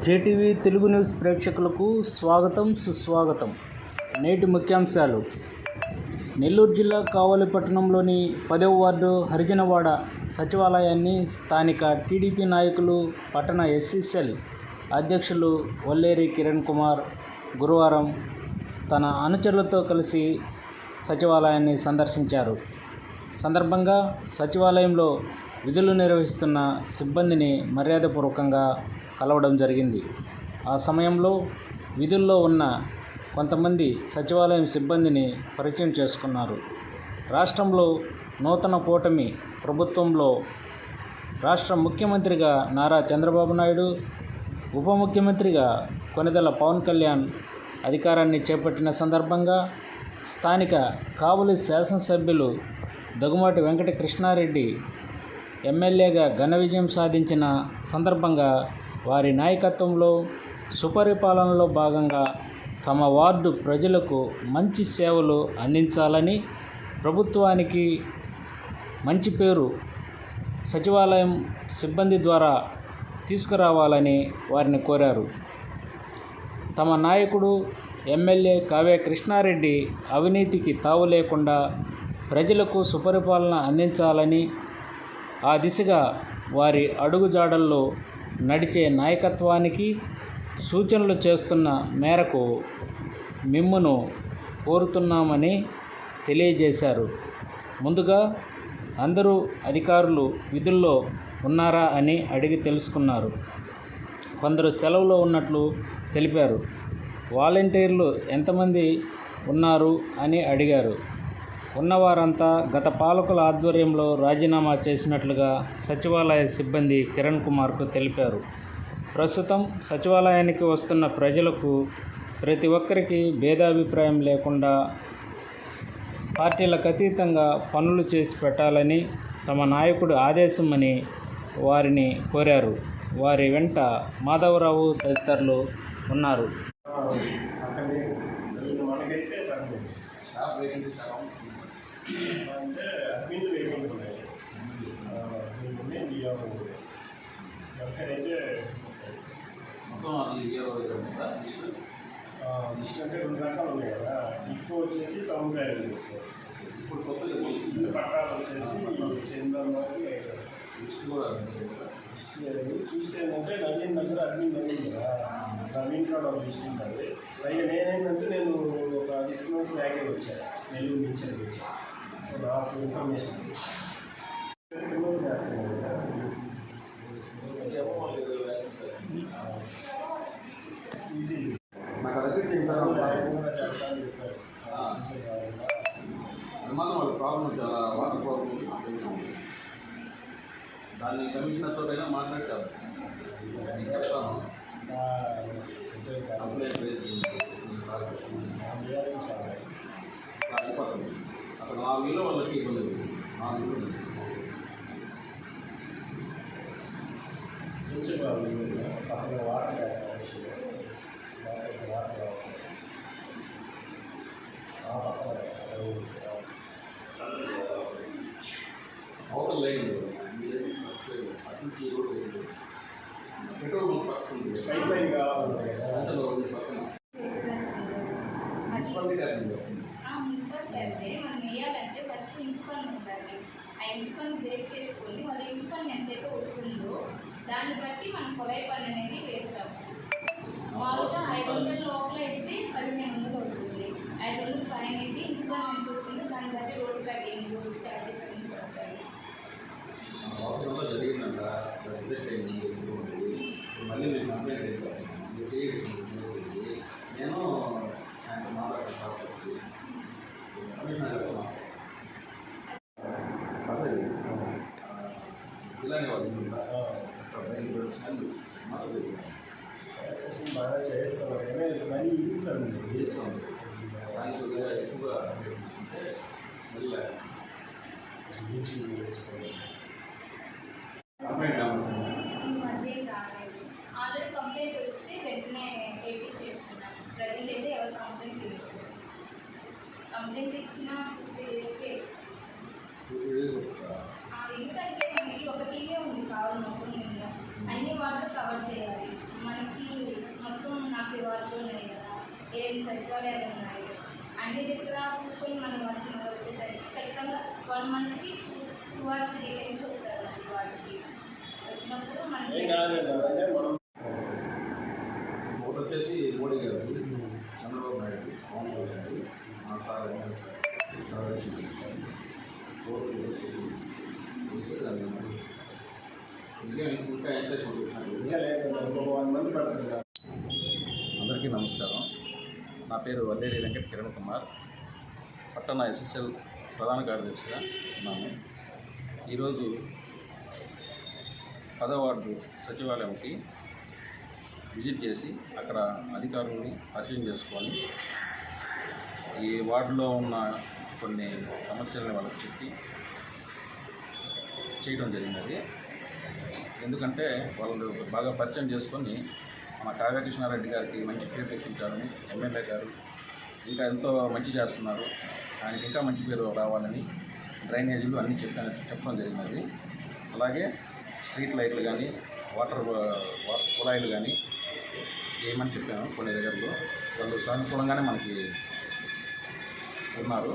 JTV Telugu news ప్రేక్షకులకు స్వాగతం సుస్వాగతం. నేటి ముఖ్యాంశాలు. నెల్లూరు జిల్లా కావలి పట్టణంలోని 10వ వార్డు హరిజనవాడ సచివాలయాన్ని స్థానిక టీడీపీ నాయకులు పట్టణ ఎస్సీసెల్ అధ్యక్షులు వల్లేరి కిరణ్ కుమార్ గురువారం తన అనుచరులతో కలిసి సచివాలయాన్ని సందర్శించారు. సందర్భంగా సచివాలయంలో విధులు నిర్వహిస్తున్న సిబ్బందిని మర్యాదపూర్వకంగా కలవడం జరిగింది. ఆ సమయంలో విధుల్లో ఉన్న కొంతమంది సచివాలయం సిబ్బందిని పరిచయం చేసుకున్నారు. రాష్ట్రంలో నూతన కూటమి ప్రభుత్వంలో రాష్ట్ర ముఖ్యమంత్రిగా నారా చంద్రబాబు నాయుడు, ఉప ముఖ్యమంత్రిగా కొణిదెల పవన్ కళ్యాణ్ అధికారాన్ని చేపట్టిన సందర్భంగా స్థానిక కావలి శాసనసభ్యులు దగ్గుమాటి వెంకట కృష్ణారెడ్డి ఎమ్మెల్యేగా ఘన విజయం సాధించిన సందర్భంగా వారి నాయకత్వంలో సుపరిపాలనలో భాగంగా తమ వార్డు ప్రజలకు మంచి సేవలు అందించాలని, ప్రభుత్వానికి మంచి పేరు సచివాలయం సిబ్బంది ద్వారా తీసుకురావాలని వారిని కోరారు. తమ నాయకుడు ఎమ్మెల్యే కావ్య కృష్ణారెడ్డి అవినీతికి తావు లేకుండా ప్రజలకు సుపరిపాలన అందించాలని, ఆ దిశగా వారి అడుగుజాడల్లో నడిచే నాయకత్వానికి సూచనలు చేస్తున్న మేరకు మిమ్మును కోరుతున్నామని తెలియజేశారు. ముందుగా అందరూ అధికారులు విధుల్లో ఉన్నారా అని అడిగి తెలుసుకున్నారు. కొందరు సెలవులో ఉన్నట్లు తెలిపారు. వాలంటీర్లు ఎంతమంది ఉన్నారు అని అడిగారు. ఉన్నవారంతా గత పాలకుల ఆధ్వర్యంలో రాజీనామా చేసినట్లుగా సచివాలయ సిబ్బంది కిరణ్ కుమార్కు తెలిపారు. ప్రస్తుతం సచివాలయానికి వస్తున్న ప్రజలకు ప్రతి ఒక్కరికి భేదాభిప్రాయం లేకుండా పార్టీలకు అతీతంగా పనులు చేసి పెట్టాలని తమ నాయకుడు ఆదేశమని వారిని కోరారు. వారి వెంట మాధవరావు తదితరులు ఉన్నారు. అంటే అడ్మిన్ వెయిటింగ్ ఉన్నాయి. అయితే లిస్ట్ అంటే 2 రకాలు ఉన్నాయి కదా. ఇప్పుడు వచ్చేసి టౌన్ ప్లాన్ చేస్తారు. ఇప్పుడు కొత్త పట్టాలు వచ్చేసి చెందడానికి లిస్ట్ కూడా చూస్తే ఏంటంటే నవీన్ దగ్గర అడ్మిన్ నవీన్ కదా, నవీన్ కూడా లిస్ట్ ఉంటుంది. అలాగే నేనేంటంటే నేను ఒక 6 months బ్యాగే వచ్చాను, నెల్లూరు నుంచి వచ్చాను. సో నాకు ఇన్ఫర్మేషన్ ఈజీ వాళ్ళ ప్రాబ్లం చాలా వాటర్ ప్రాబ్లం. దాన్ని కమిషనర్తో అయినా మాట్లాడతాను, నేను చెప్తాను. కంప్లైంట్ అయిపోతుంది. అక్కడ 4 వేలు వాళ్ళకి ఇబ్బంది. 4 వేలు పక్కన వాటర్ అవతల లైన్ అటు నుంచి రోడ్డు పెట్రోల్ బంక్ పక్కన ఉంది. పైప్ లైన్ కావాలి అందులో పక్కన మున్సిపాలిటీ మనం వేయాలంటే ఫస్ట్ ఇంటి పన్ను ఉంటుంది. ఆ ఇంటి పన్ను బేస్ చేసుకొని వాళ్ళ ఇంటి పన్ను ఎంతైతే వస్తుందో దాన్ని బట్టి మనం కొలై పన్ను అనేది వేస్తాం. మామూలుగా 500 లోపల అయితే 1500 అవుతుంది. 500 పైన అయితే ఇంటి పన్ను ఎంత వస్తుందో దాన్ని బట్టి రోడ్డు కటింగ్ చార్జెస్ అన్నీ పడతాయి. అవసరంలో జరిగిందంట, మళ్ళీ మీరు కంప్లైంట్ చేస్తాను. నేను ఆయనతో మాట్లాడతాను. కమిషనర్ గారితో మాట్లాడాలి. ఇలానే వాళ్ళు బాగా చేస్తాను కానీ మనీ ఇస్తాను. దానికి ఎక్కువగా మళ్ళీ కంప్లైంట్ ఈ మధ్య రాలేదు. ఆల్రెడీ కంప్లైంట్ వస్తే వెంటనే ఏపీ చేస్తున్నాం. ప్రజెంట్ అయితే ఎవరు కంప్లైంట్ ఇవ్వలేదు. కంప్లైంట్ ఇచ్చిన 50 daysకే ఎందుకంటే మనకి ఒక టీవీ ఉంది కావాలి మొత్తం అన్ని వార్డులు కవర్ చేయాలి. మనకి మొత్తం 40 వార్డులు ఉన్నాయి కదా, 7 సచివాలయాలు ఉన్నాయి. అన్ని దగ్గర చూసుకొని మనం వాటికి వచ్చేసరికి ఖచ్చితంగా 1 మంత్కి 2 or 3 times వస్తారు మనకి వాటికి. వచ్చినప్పుడు మనం ఒకటి వచ్చేసి మోడీ గారు, చంద్రబాబు నాయుడు, పవన్ కళ్యాణ్, మా సార్ ఇంకా ఎంత చూపించాలి. అందరికీ నమస్కారం. నా పేరు వల్లేరి వెంకట కిరణ్ కుమార్, పట్టణ ఎస్ఎస్ఎల్ ప్రధాన కార్యదర్శిగా ఉన్నాను. ఈరోజు 10వ వార్డు సచివాలయంకి విజిట్ చేసి అక్కడ అధికారులని పరిచయం చేసుకొని ఈ వార్డులో ఉన్న కొన్ని సమస్యలను వాళ్ళకి చెప్పి చేయడం జరిగినది. ఎందుకంటే వాళ్ళు బాగా పరిచయం చేసుకొని మన కావ్య కృష్ణారెడ్డి గారికి మంచి పేరు తెప్పించాలని, ఎమ్మెల్యే గారు ఇంకా ఎంతో మంచి చేస్తున్నారు, ఆయనకి ఇంకా మంచి పేరు రావాలని డ్రైనేజీలు అన్నీ చెప్పడం జరిగినది. అలాగే స్ట్రీట్ లైట్లు కానీ వాటర్ కుళాయిలు కానీ ఏమని చెప్పాను కొన్ని దగ్గరలో వాళ్ళు సానుకూలంగానే మనకి ఉన్నారు.